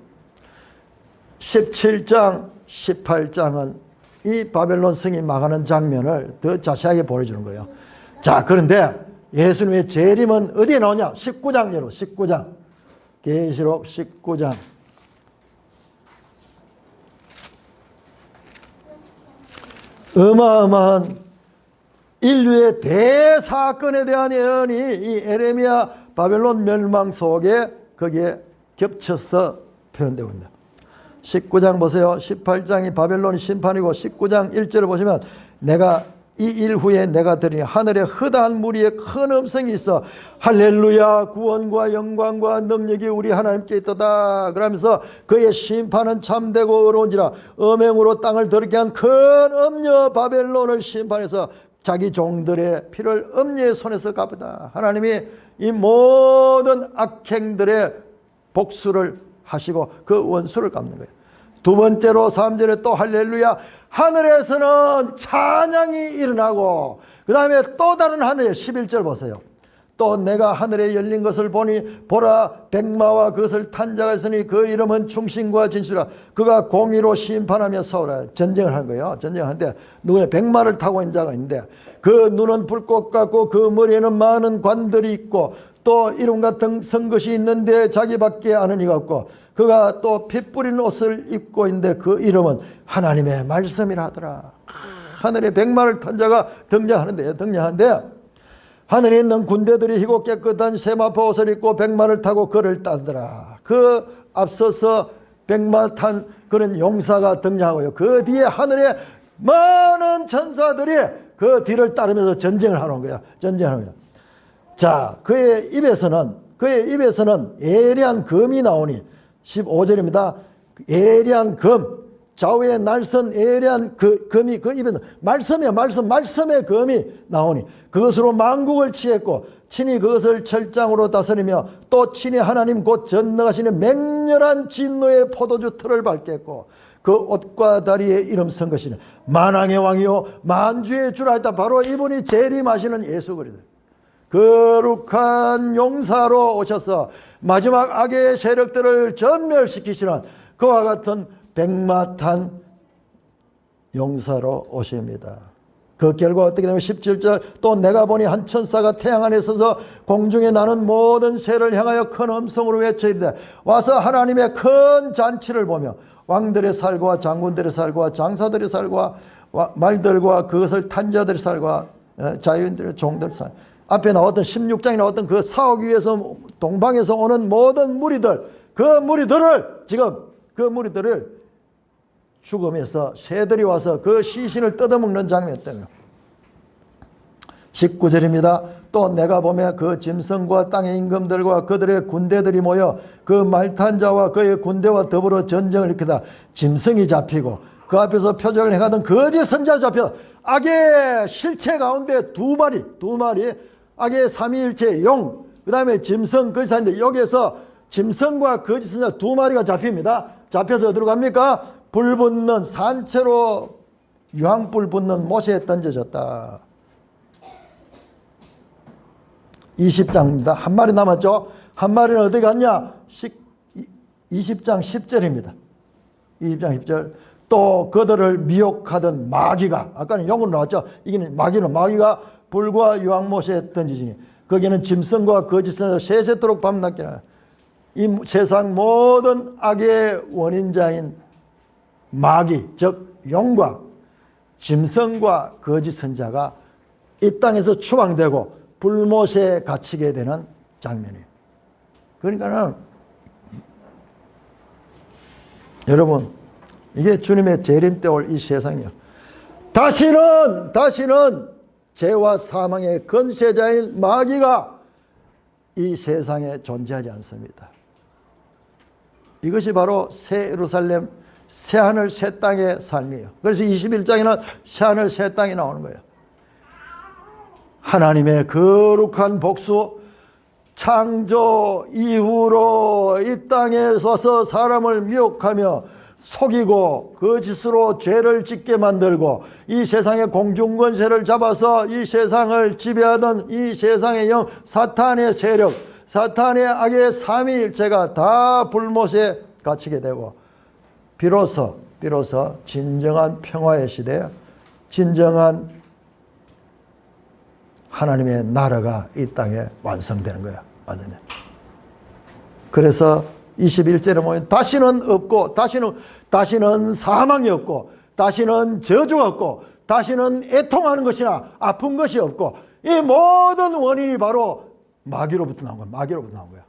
17장 18장은 이 바벨론 성이 망하는 장면을 더 자세하게 보여주는 거예요. 자, 그런데 예수님의 재림은 어디에 나오냐? 19장 여러분 19장 계시록 19장 어마어마한 인류의 대사건에 대한 예언이 이 에레미야 바벨론 멸망 속에 거기에 겹쳐서 표현되고 있습니다. 19장 보세요. 18장이 바벨론의 심판이고 19장 1절을 보시면 내가 이 일 후에 내가 들으니 하늘에 허다한 무리에 큰 음성이 있어 할렐루야 구원과 영광과 능력이 우리 하나님께 있도다 그러면서 그의 심판은 참되고 의로운지라 음행으로 땅을 더럽게 한 큰 음녀 바벨론을 심판해서 자기 종들의 피를 음녀의 손에서 갚으다. 하나님이 이 모든 악행들의 복수를 하시고 그 원수를 갚는 거예요. 두 번째로 3절에 또 할렐루야 하늘에서는 찬양이 일어나고 그 다음에 또 다른 하늘에 11절 보세요. 또 내가 하늘에 열린 것을 보니 보라 백마와 그것을 탄 자가 있으니 그 이름은 충신과 진실이라 그가 공의로 심판하며 싸우라. 전쟁을 하는 거예요. 전쟁하는데 누구냐 백마를 타고 있는 자가 있는데 그 눈은 불꽃 같고 그 머리에는 많은 관들이 있고 또 이름 같은 성것이 있는데 자기밖에 아는 이가 없고 그가 또 피 뿌린 옷을 입고 있는데 그 이름은 하나님의 말씀이라 하더라. 하늘에 백마를 탄 자가 등장하는데 하늘에 있는 군대들이 희고 깨끗한 세마포 옷을 입고 백마를 타고 그를 따르더라. 그 앞서서 백마 탄 그런 용사가 등장하고요. 그 뒤에 하늘에 많은 천사들이 그 뒤를 따르면서 전쟁을 하는 거야. 전쟁하는 거야. 자, 그의 입에서는 예리한 금이 나오니 15절입니다. 예리한 금, 좌우에 날선 예리한 그 금이 그 입에는 말씀의 금이 나오니 그것으로 만국을 취했고 친히 그것을 철장으로 다스리며 또 친히 하나님 곧 전능하시는 맹렬한 진노의 포도주 틀을 밟겠고 그 옷과 다리에 이름 쓴 것이는 만왕의 왕이요 만주의 주라 했다. 바로 이분이 재림하시는 예수 그리스도. 거룩한 용사로 오셔서 마지막 악의 세력들을 전멸시키시는 그와 같은 백마 탄 용사로 오십니다. 그 결과 어떻게 되면 17절 또 내가 보니 한 천사가 태양 안에 서서 공중에 나는 모든 새를 향하여 큰 음성으로 외쳐이르되 와서 하나님의 큰 잔치를 보며 왕들의 살과 장군들의 살과 장사들의 살과 말들과 그것을 탄 자들의 살과 자유인들의 종들의 살 앞에 나왔던 16장에 나왔던 그 사옥 위에서 동방에서 오는 모든 무리들 그 무리들을 죽음에서 새들이 와서 그 시신을 뜯어먹는 장면 때문에 19절입니다. 또 내가 보며 그 짐승과 땅의 임금들과 그들의 군대들이 모여 그 말탄 자와 그의 군대와 더불어 전쟁을 일으키다 짐승이 잡히고 그 앞에서 표적을 행하던 거짓 선지자 잡혀 악의 실체 가운데 두 마리 악의 삼위일체 용, 그 다음에 짐승, 거짓 선지자. 여기에서 짐승과 거짓 선지자 두 마리가 잡힙니다. 잡혀서 어디로 갑니까? 불 붙는 산채로 유황불 붙는 못에 던져졌다. 20장입니다. 한 마리 남았죠. 한 마리는 어디 갔냐? 20장 10절입니다. 20장 10절. 또 그들을 미혹하던 마귀가, 아까는 용으로 나왔죠. 이게는 마귀가 불과 유황못에 던지시니 거기는 짐승과 거짓 선지자 세세토록 밤낮기나 이 세상 모든 악의 원인자인 마귀, 즉 용과 짐승과 거짓 선지자가 이 땅에서 추방되고 불못에 갇히게 되는 장면이에요. 그러니까는 여러분, 이게 주님의 재림 때 올 이 세상이요. 다시는 죄와 사망의 권세자인 마귀가 이 세상에 존재하지 않습니다. 이것이 바로 새 예루살렘, 새 하늘, 새 땅의 삶이에요. 그래서 21장에는 새 하늘, 새 땅이 나오는 거예요. 하나님의 거룩한 복수, 창조 이후로 이 땅에 서서 사람을 미혹하며 속이고 거짓으로 죄를 짓게 만들고 이 세상의 공중권세를 잡아서 이 세상을 지배하던 이 세상의 영, 사탄의 세력, 사탄의 악의 삼위일체가 다 불못에 갇히게 되고 비로소 진정한 평화의 시대, 진정한 하나님의 나라가 이 땅에 완성되는 거야. 완전히. 그래서 21절에 보면 다시는 없고, 다시는 사망이 없고, 다시는 저주가 없고, 다시는 애통하는 것이나 아픈 것이 없고, 이 모든 원인이 바로 마귀로부터 나온 거야. 마귀로부터 나온 거야.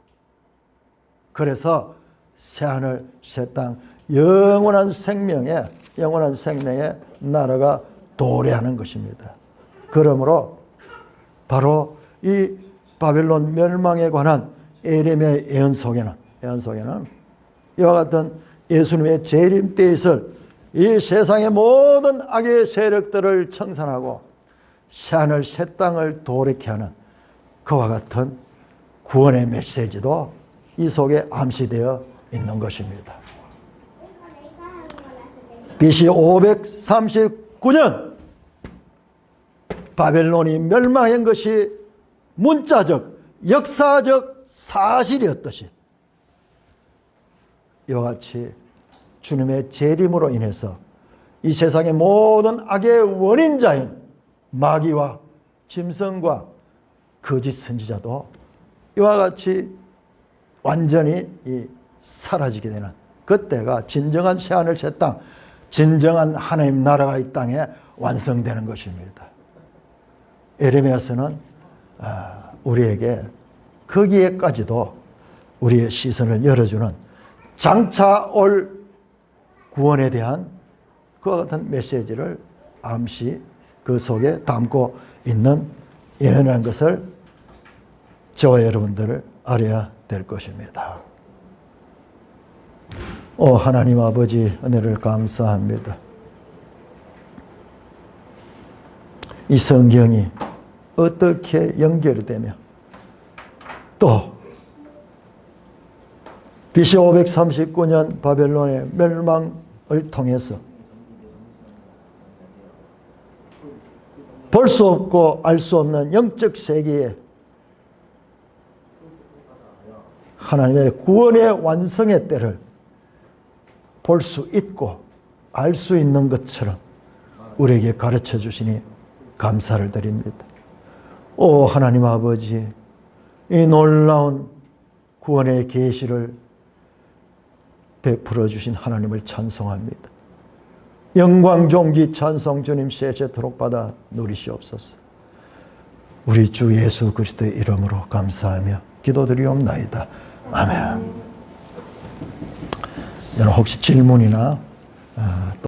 그래서 새하늘, 새 땅, 영원한 생명의 나라가 도래하는 것입니다. 그러므로 바로 이 바벨론 멸망에 관한 예레미야의 예언 속에는 이와 같은 예수님의 재림 때 있을 이 세상의 모든 악의 세력들을 청산하고 새하늘 새 땅을 도래케 하는 그와 같은 구원의 메시지도 이 속에 암시되어 있는 것입니다. BC 539년 바벨론이 멸망한 것이 문자적, 역사적 사실이었듯이 이와 같이 주님의 재림으로 인해서 이 세상의 모든 악의 원인자인 마귀와 짐승과 거짓 선지자도 이와 같이 완전히 사라지게 되는 그때가 진정한 새하늘 새 땅, 진정한 하나님 나라가 이 땅에 완성되는 것입니다. 예레미야서는 우리에게 거기에까지도 우리의 시선을 열어주는 장차 올 구원에 대한 그와 같은 메시지를 암시 그 속에 담고 있는 예언이라는 것을 저와 여러분들을 알아야 될 것입니다. 오 하나님 아버지, 은혜를 감사합니다. 이 성경이 어떻게 연결이 되며 또 BC 539년 바벨론의 멸망을 통해서 볼 수 없고 알 수 없는 영적 세계에 하나님의 구원의 완성의 때를 볼 수 있고 알 수 있는 것처럼 우리에게 가르쳐 주시니 감사를 드립니다. 오 하나님 아버지, 이 놀라운 구원의 계시를 베풀어 주신 하나님을 찬송합니다. 영광 존귀 찬송 주님 세세토록 받아 누리시옵소서. 우리 주 예수 그리스도의 이름으로 감사하며 기도드리옵나이다. 아멘. 여러분 혹시 질문이나